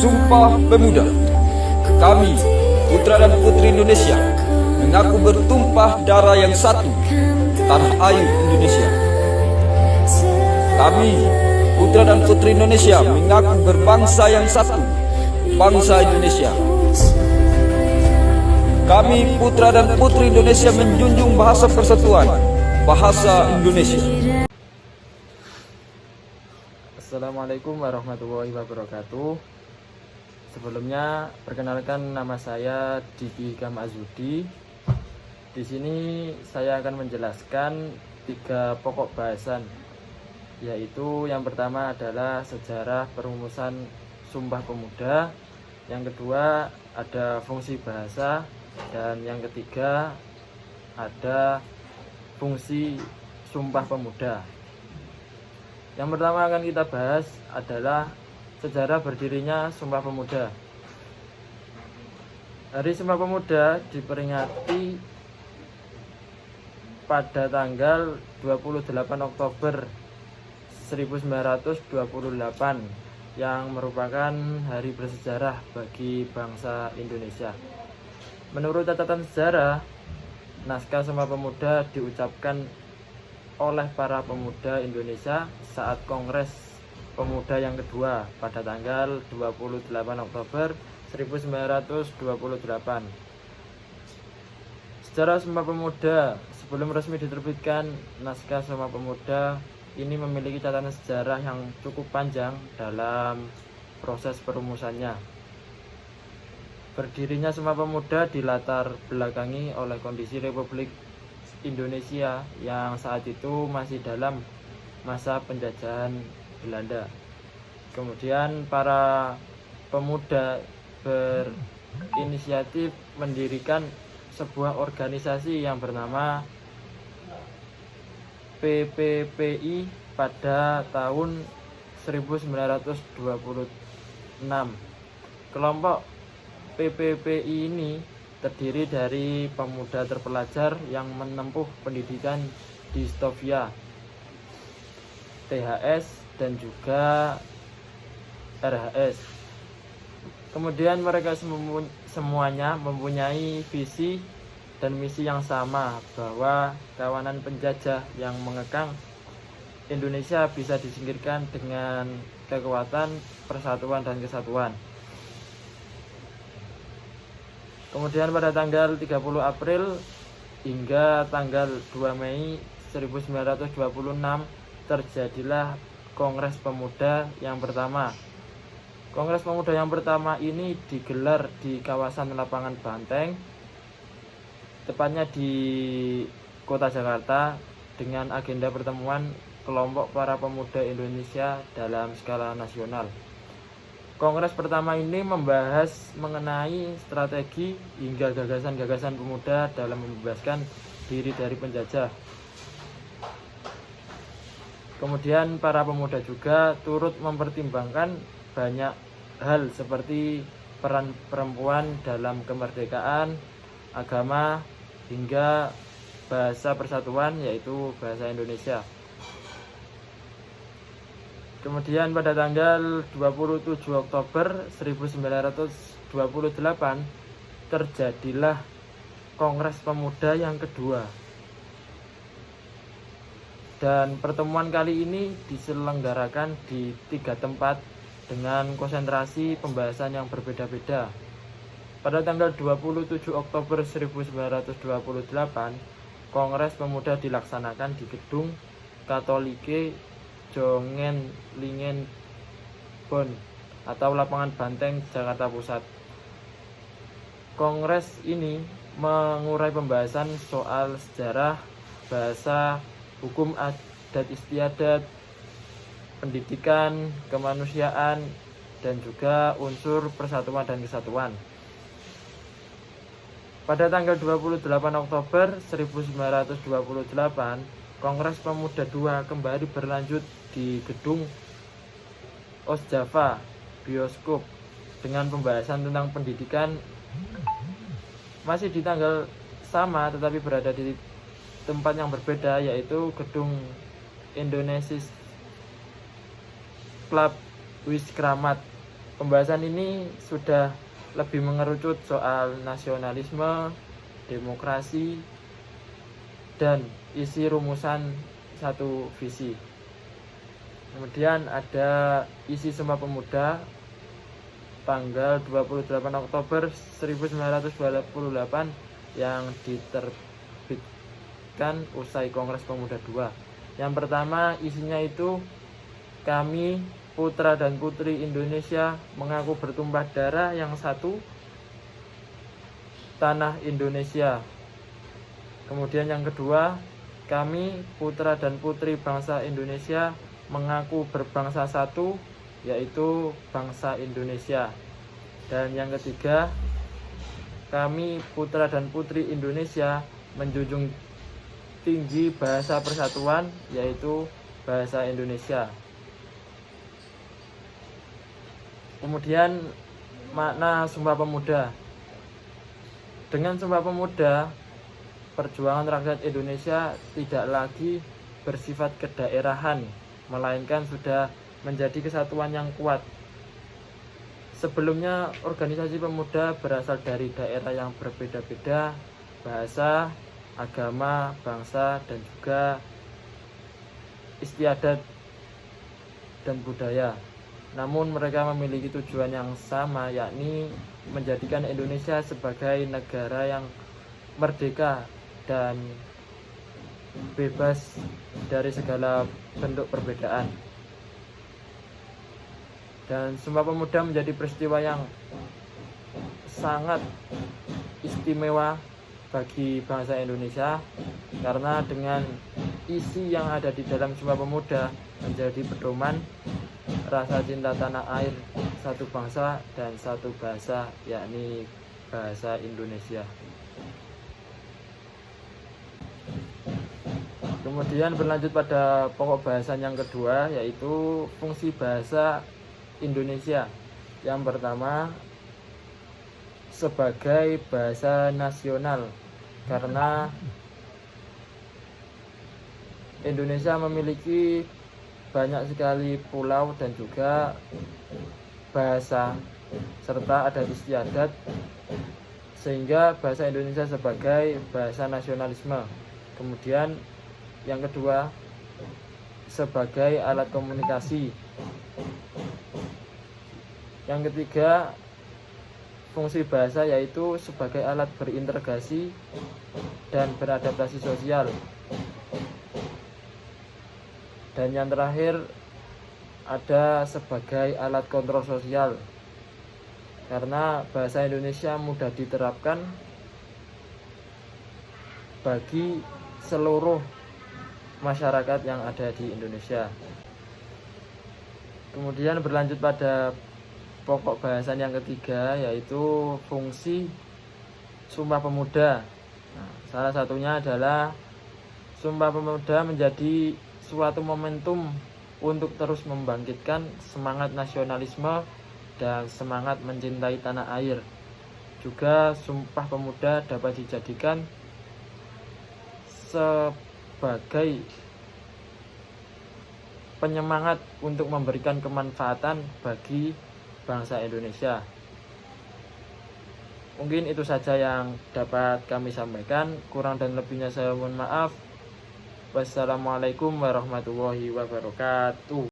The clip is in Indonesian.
Sumpah Pemuda. Kami, putra dan putri Indonesia, mengaku bertumpah darah yang satu, tanah air Indonesia. Kami, putra dan putri Indonesia, mengaku berbangsa yang satu, bangsa Indonesia. Kami, putra dan putri Indonesia, menjunjung bahasa persatuan, bahasa Indonesia. Assalamualaikum warahmatullahi wabarakatuh. Sebelumnya, perkenalkan, nama saya Diki Hikam Azudi. Di sini saya akan menjelaskan 3 pokok bahasan, yaitu yang pertama adalah sejarah perumusan Sumpah Pemuda, yang kedua ada fungsi bahasa, dan yang ketiga ada fungsi Sumpah Pemuda. Yang pertama akan kita bahas adalah sejarah berdirinya Sumpah Pemuda. Hari Sumpah Pemuda diperingati pada tanggal 28 Oktober 1928 yang merupakan hari bersejarah bagi bangsa Indonesia. Menurut catatan sejarah, naskah Sumpah Pemuda diucapkan oleh para pemuda Indonesia saat Kongres Pemuda yang kedua pada tanggal 28 Oktober 1928. Sejarah Sumpah Pemuda. Sebelum resmi diterbitkan, naskah Sumpah Pemuda ini memiliki catatan sejarah yang cukup panjang dalam proses perumusannya. Berdirinya Sumpah Pemuda dilatar belakangi oleh kondisi Republik Indonesia yang saat itu masih dalam masa penjajahan Belanda. Kemudian para pemuda berinisiatif mendirikan sebuah organisasi yang bernama PPPI pada tahun 1926. Kelompok PPPI ini terdiri dari pemuda terpelajar yang menempuh pendidikan di Stovia, THS, dan juga RHS. Kemudian mereka semuanya mempunyai visi dan misi yang sama, bahwa kawanan penjajah yang mengekang Indonesia bisa disingkirkan dengan kekuatan persatuan dan kesatuan. Kemudian pada tanggal 30 April hingga tanggal 2 Mei 1926 terjadilah Kongres Pemuda yang pertama. Kongres Pemuda yang pertama ini digelar di kawasan Lapangan Banteng, tepatnya di Kota Jakarta, dengan agenda pertemuan kelompok para pemuda Indonesia dalam skala nasional. Kongres pertama ini membahas mengenai strategi hingga gagasan-gagasan pemuda dalam membebaskan diri dari penjajah. Kemudian para pemuda juga turut mempertimbangkan banyak hal seperti peran perempuan dalam kemerdekaan, agama, hingga bahasa persatuan, yaitu bahasa Indonesia. Kemudian pada tanggal 27 Oktober 1928 terjadilah Kongres Pemuda yang kedua. Dan pertemuan kali ini diselenggarakan di 3 tempat dengan konsentrasi pembahasan yang berbeda-beda. Pada tanggal 27 Oktober 1928, Kongres Pemuda dilaksanakan di Gedung Katolike Jongenlingenbon atau Lapangan Banteng, Jakarta Pusat. Kongres ini mengurai pembahasan soal sejarah, bahasa, hukum adat istiadat, pendidikan, kemanusiaan, dan juga unsur persatuan dan kesatuan. Pada tanggal 28 Oktober 1928, Kongres Pemuda II kembali berlanjut di Gedung Osjava Bioskop dengan pembahasan tentang pendidikan, masih di tanggal sama tetapi berada di tempat yang berbeda, yaitu Gedung Indonesia Club Wiskramat Pembahasan ini sudah lebih mengerucut soal nasionalisme, demokrasi, dan isi rumusan satu visi. Kemudian ada isi Sumpah Pemuda tanggal 28 Oktober 1928 yang diterbitkan usai Kongres Pemuda II. Yang pertama isinya itu, kami putra dan putri Indonesia mengaku bertumpah darah yang satu, tanah Indonesia. Kemudian yang kedua, kami putra dan putri bangsa Indonesia mengaku berbangsa satu, yaitu bangsa Indonesia. Dan yang ketiga, kami putra dan putri Indonesia menjunjung tinggi bahasa persatuan, yaitu bahasa Indonesia. Kemudian makna Sumpah Pemuda. Dengan Sumpah Pemuda, perjuangan rakyat Indonesia tidak lagi bersifat kedaerahan, melainkan sudah menjadi kesatuan yang kuat. Sebelumnya organisasi pemuda berasal dari daerah yang berbeda-beda, bahasa, agama, bangsa, dan juga istiadat dan budaya. Namun mereka memiliki tujuan yang sama, yakni menjadikan Indonesia sebagai negara yang merdeka dan bebas dari segala bentuk perbedaan. Dan Sumpah Pemuda menjadi peristiwa yang sangat istimewa bagi bangsa Indonesia, karena dengan isi yang ada di dalam Sumpah Pemuda menjadi pedoman rasa cinta tanah air, satu bangsa dan satu bahasa, yakni bahasa Indonesia. Kemudian berlanjut pada pokok bahasan yang kedua, yaitu fungsi bahasa Indonesia. Yang pertama, sebagai bahasa nasional, karena Indonesia memiliki banyak sekali pulau dan juga bahasa serta adat istiadat, sehingga bahasa Indonesia sebagai bahasa nasionalisme. Kemudian yang kedua, sebagai alat komunikasi. Yang ketiga, fungsi bahasa yaitu sebagai alat berintegrasi dan beradaptasi sosial. Dan yang terakhir, ada sebagai alat kontrol sosial, karena bahasa Indonesia mudah diterapkan bagi seluruh masyarakat yang ada di Indonesia. Kemudian berlanjut pada pokok bahasan yang ketiga, yaitu fungsi Sumpah Pemuda. Nah, salah satunya adalah Sumpah Pemuda menjadi suatu momentum untuk terus membangkitkan semangat nasionalisme dan semangat mencintai tanah air. Juga Sumpah Pemuda dapat dijadikan sebagai penyemangat untuk memberikan kemanfaatan bagi bangsa Indonesia. Mungkin itu saja yang dapat kami sampaikan. Kurang dan lebihnya saya mohon maaf. Wassalamualaikum warahmatullahi wabarakatuh.